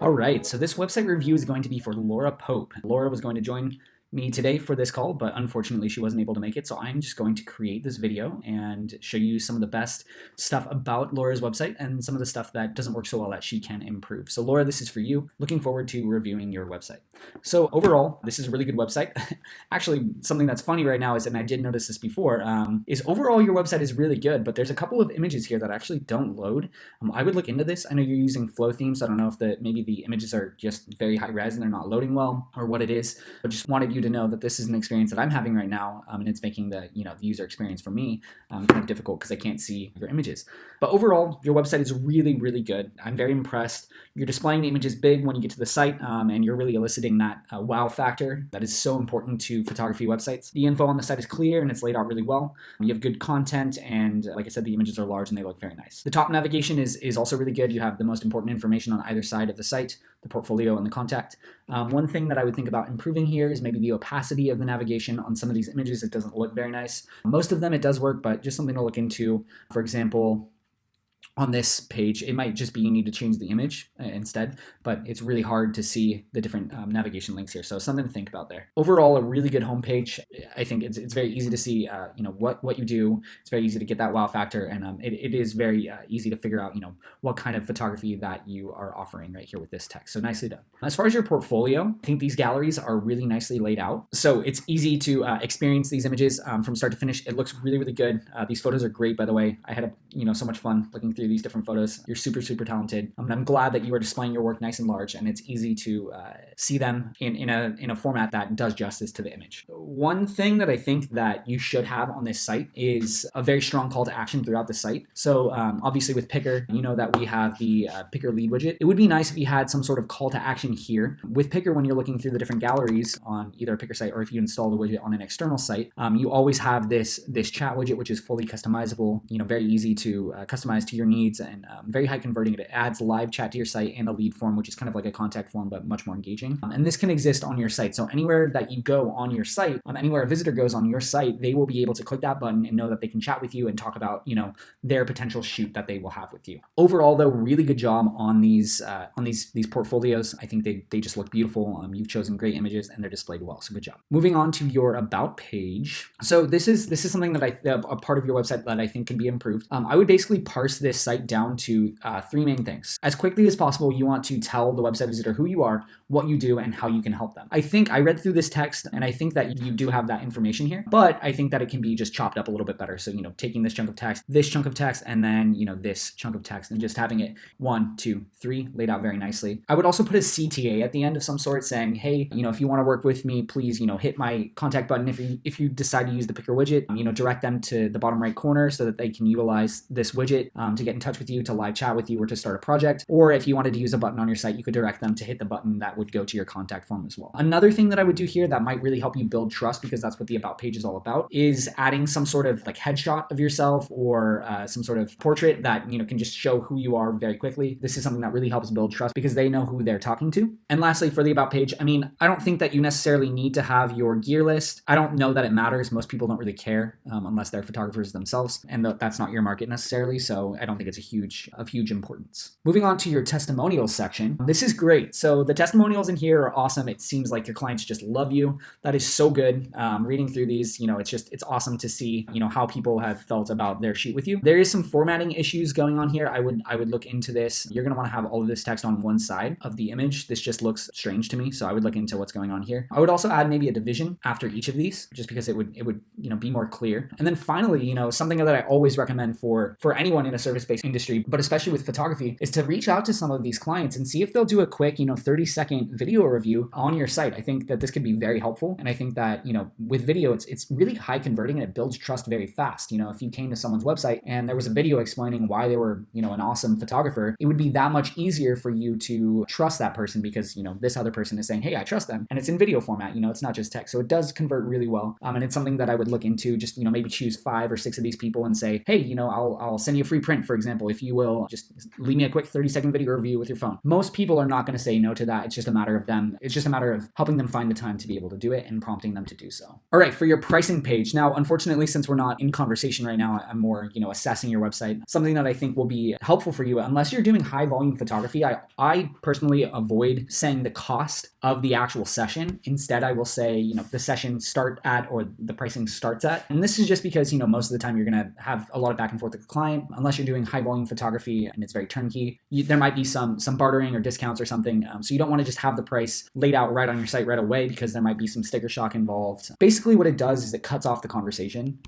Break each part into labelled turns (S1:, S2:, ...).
S1: All right, so this website review is going to be for Laura Pope. Laura was going to join me today for this call, but unfortunately she wasn't able to make it. So I'm just going to create this video and show you some of the best stuff about Laura's website and some of the stuff that doesn't work so well that she can improve. So Laura, this is for you. Looking forward to reviewing your website. So overall, this is a really good website. Actually, something that's funny right now is, and I did notice this before, is overall your website is really good, but there's a couple of images here that actually don't load. I would look into this. I know you're using flow themes, so I don't know if maybe the images are just very high res and they're not loading well or what it is. I just wanted you to know that this is an experience that I'm having right now, and it's making the user experience for me kind of difficult because I can't see your images. But overall, your website is really, really good. I'm very impressed. You're displaying the images big when you get to the site, and you're really eliciting that wow factor that is so important to photography websites. The info on the site is clear and it's laid out really well. You have good content, and like I said, the images are large and they look very nice. The top navigation is also really good. You have the most important information on either side of the site, the portfolio and the contact. One thing that I would think about improving here is maybe the opacity of the navigation on some of these images. It doesn't look very nice. Most of them it does work, but just something to look into. For example, on this page, it might just be you need to change the image instead, but it's really hard to see the different navigation links here. So something to think about there. Overall, a really good homepage. I think it's very easy to see what you do. It's very easy to get that wow factor, and it is very easy to figure out what kind of photography that you are offering right here with this text. So nicely done. As far as your portfolio, I think these galleries are really nicely laid out. So it's easy to experience these images from start to finish. It looks really, really good. These photos are great, by the way. I had so much fun looking through these different photos. You're super, super talented. I'm glad that you are displaying your work nice and large, and it's easy to see them in a format that does justice to the image. One thing that I think that you should have on this site is a very strong call to action throughout the site. So obviously with Picr, you know that we have the Picr lead widget. It would be nice if you had some sort of call to action here. With Picr, when you're looking through the different galleries on either a Picr site or if you install the widget on an external site, you always have this chat widget, which is fully customizable, very easy to customize to your needs, and very high converting. It adds live chat to your site and a lead form, which is kind of like a contact form, but much more engaging. And this can exist on your site. So anywhere that you go on your site, anywhere a visitor goes on your site, they will be able to click that button and know that they can chat with you and talk about, their potential shoot that they will have with you. Overall, though, really good job on these portfolies. I think they just look beautiful. You've chosen great images and they're displayed well. So good job. Moving on to your about page. So this is something that a part of your website that I think can be improved. I would basically parse this site down to three main things. As quickly as possible, you want to tell the website visitor who you are, what you do, and how you can help them. I read through this text and I think that you do have that information here, but I think that it can be just chopped up a little bit better. So, taking this chunk of text, and then, this chunk of text and just having it 1, 2, 3 laid out very nicely. I would also put a CTA at the end of some sort saying, hey, if you want to work with me, please, hit my contact button. If you decide to use the Picr widget, direct them to the bottom right corner so that they can utilize this widget to get in touch with you, to live chat with you, or to start a project. Or if you wanted to use a button on your site, you could direct them to hit the button that would go to your contact form as well. Another thing that I would do here that might really help you build trust, because that's what the about page is all about, is adding some sort of like headshot of yourself or some sort of portrait that can just show who you are very quickly. This is something that really helps build trust because they know who they're talking to. And lastly, for the about page, I don't think that you necessarily need to have your gear list. I don't know that it matters. Most people don't really care unless they're photographers themselves, and that's not your market necessarily. So I don't think it's of huge importance. Moving on to your testimonials section. This is great. So the testimonials in here are awesome. It seems like your clients just love you. That is so good. Reading through these, it's awesome to see, how people have felt about their shoot with you. There is some formatting issues going on here. I would look into this. You're going to want to have all of this text on one side of the image. This just looks strange to me. So I would look into what's going on here. I would also add maybe a division after each of these, just because it would be more clear. And then finally, something that I always recommend for anyone in a service-based industry, but especially with photography, is to reach out to some of these clients and see if they'll do a quick, 30-second video review on your site. I think that this could be very helpful. And I think that, with video, it's really high converting and it builds trust very fast. If you came to someone's website and there was a video explaining why they were, an awesome photographer, it would be that much easier for you to trust that person because, this other person is saying, hey, I trust them. And it's in video format, it's not just text. So it does convert really well. And it's something that I would look into, just, maybe choose 5 or 6 of these people and say, hey, I'll send you a free print, for example, if you will just leave me a quick 30-second video review with your phone, most people are not going to say no to that. It's just a matter of helping them find the time to be able to do it and prompting them to do so. All right, for your pricing page. Now, unfortunately, since we're not in conversation right now, I'm more, assessing your website. Something that I think will be helpful for you, unless you're doing high volume photography, I personally avoid saying the cost of the actual session. Instead, I will say, the session start at, or the pricing starts at. And this is just because, most of the time you're going to have a lot of back and forth with the client. Unless you're doing high volume photography and it's very turnkey, there might be some bartering or discounts or something. So you don't want to just have the price laid out right on your site right away, because there might be some sticker shock involved. Basically what it does is it cuts off the conversation.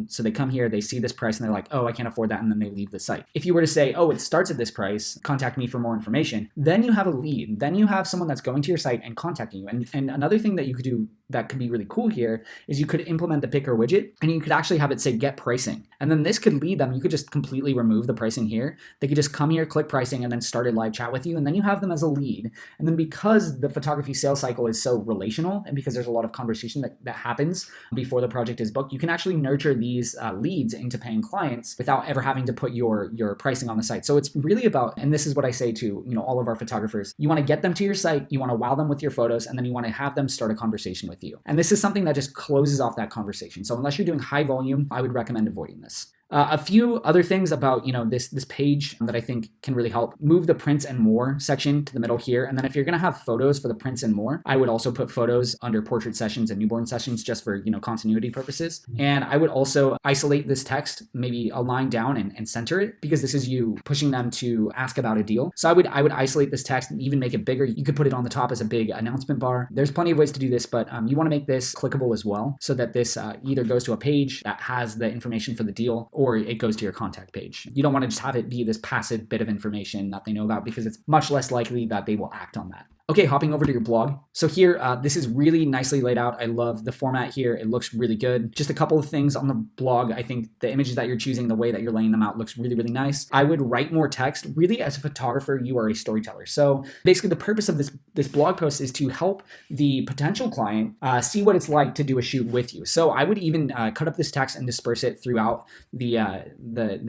S1: So they come here, they see this price and they're like, oh, I can't afford that. And then they leave the site. If you were to say, oh, it starts at this price, contact me for more information, then you have a lead. Then you have someone that's going to your site and contacting you. And another thing that you could do that could be really cool here is you could implement the Picr widget, and you could actually have it say get pricing. And then this could lead them. You could just completely remove the pricing here. They could just come here, click pricing, and then start a live chat with you. And then you have them as a lead. And then because the photography sales cycle is so relational, and because there's a lot of conversation that happens before the project is booked, you can actually nurture these leads into paying clients without ever having to put your pricing on the site. So it's really about, and this is what I say to all of our photographers, you want to get them to your site, you want to wow them with your photos, and then you want to have them start a conversation with you. And this is something that just closes off that conversation. So unless you're doing high volume, I would recommend avoiding this. A few other things about, this page that I think can really help. Move the prints and more section to the middle here. And then if you're going to have photos for the prints and more, I would also put photos under portrait sessions and newborn sessions just for, continuity purposes. And I would also isolate this text, maybe a line down and center it, because this is you pushing them to ask about a deal. So I would isolate this text and even make it bigger. You could put it on the top as a big announcement bar. There's plenty of ways to do this, but you want to make this clickable as well, so that this either goes to a page that has the information for the deal, or it goes to your contact page. You don't want to just have it be this passive bit of information that they know about, because it's much less likely that they will act on that. Okay, hopping over to your blog. So here, this is really nicely laid out. I love the format here. It looks really good. Just a couple of things on the blog. I think the images that you're choosing, the way that you're laying them out looks really, really nice. I would write more text. Really, as a photographer, you are a storyteller. So basically the purpose of this blog post is to help the potential client see what it's like to do a shoot with you. So I would even cut up this text and disperse it throughout the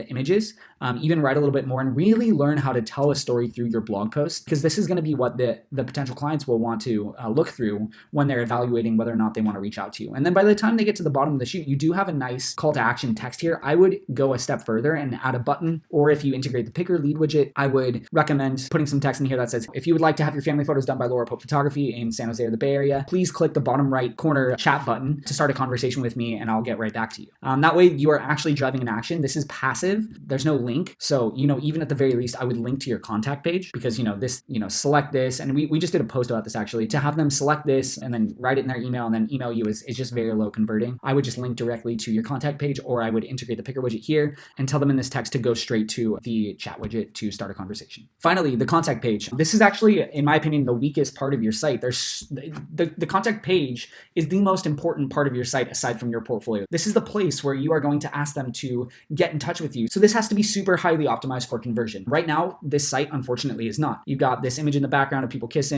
S1: images, even write a little bit more and really learn how to tell a story through your blog post, because this is going to be what the potential clients will want to look through when they're evaluating whether or not they want to reach out to you. And then by the time they get to the bottom of the shoot, you do have a nice call to action text here. I would go a step further and add a button, or if you integrate the Picr lead widget, I would recommend putting some text in here that says, if you would like to have your family photos done by Laura Pope Photography in San Jose or the Bay Area, please click the bottom right corner chat button to start a conversation with me, and I'll get right back to you. That way you are actually driving an action. This is passive. There's no link. So, even at the very least, I would link to your contact page, because, this, select this. And we just did a post about this actually, to have them select this and then write it in their email and then email you is just very low converting. I would just link directly to your contact page, or I would integrate the Picr widget here and tell them in this text to go straight to the chat widget to start a conversation. Finally, the contact page. This is actually, in my opinion, the weakest part of your site. There's the contact page is the most important part of your site aside from your portfolio. This is the place where you are going to ask them to get in touch with you. So this has to be super highly optimized for conversion. Right now, this site unfortunately is not. You've got this image in the background of people kissing,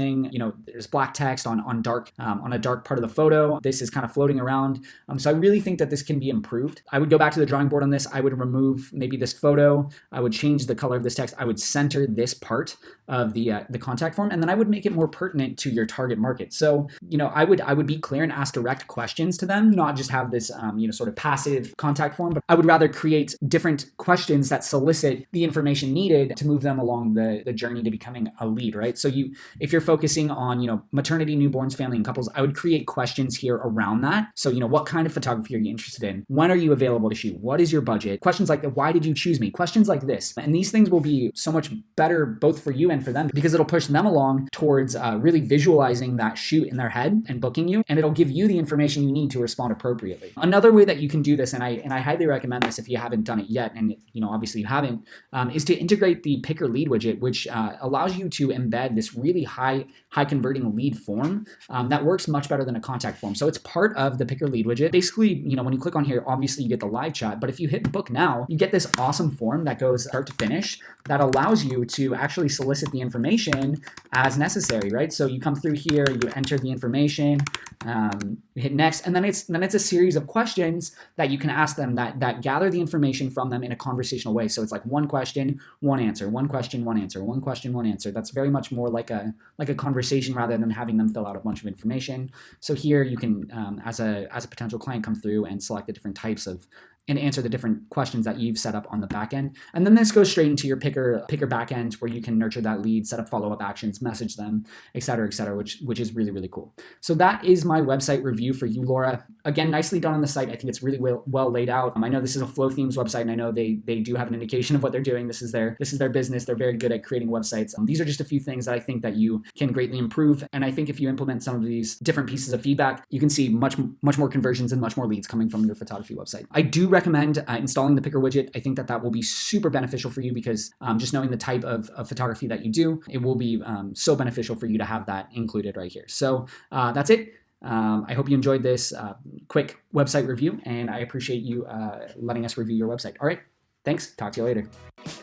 S1: there's black text on a dark part of the photo. This is kind of floating around. So I really think that this can be improved. I would go back to the drawing board on this. I would remove maybe this photo. I would change the color of this text. I would center this part of the contact form, and then I would make it more pertinent to your target market. So, I would be clear and ask direct questions to them, not just have this, sort of passive contact form, but I would rather create different questions that solicit the information needed to move them along the journey to becoming a lead, right? So if you're focusing on, maternity, newborns, family, and couples, I would create questions here around that. So, what kind of photography are you interested in? When are you available to shoot? What is your budget? Questions like that. Why did you choose me? Questions like this. And these things will be so much better both for you and for them, because it'll push them along towards really visualizing that shoot in their head and booking you, and it'll give you the information you need to respond appropriately. Another way that you can do this, and I highly recommend this if you haven't done it yet, and obviously you haven't, is to integrate the Picr lead widget, which allows you to embed this really high high converting lead form that works much better than a contact form. So it's part of the Picr lead widget. Basically, when you click on here, obviously you get the live chat, but if you hit book now, you get this awesome form that goes start to finish that allows you to actually solicit the information as necessary, right? So you come through here, you enter the information, you hit next, and then it's a series of questions that you can ask them that gather the information from them in a conversational way. So it's like one question, one answer, one question, one answer, one question, one answer. That's very much more like a conversation rather than having them fill out a bunch of information. So here you can, as a potential client, come through and select the different types of and answer the different questions that you've set up on the back end. And then this goes straight into your Picr backend where you can nurture that lead, set up follow-up actions, message them, et cetera, which is really, really cool. So that is my website review for you, Laura. Again, nicely done on the site. I think it's really well laid out. I know this is a Flow Themes website, and I know they do have an indication of what they're doing. This is their business. They're very good at creating websites. These are just a few things that I think that you can greatly improve. And I think if you implement some of these different pieces of feedback, you can see much more conversions and much more leads coming from your photography website. I do recommend installing the Picr widget. I think that will be super beneficial for you because just knowing the type of photography that you do, it will be so beneficial for you to have that included right here. So that's it. I hope you enjoyed this quick website review, and I appreciate you letting us review your website. All right, thanks. Talk to you later.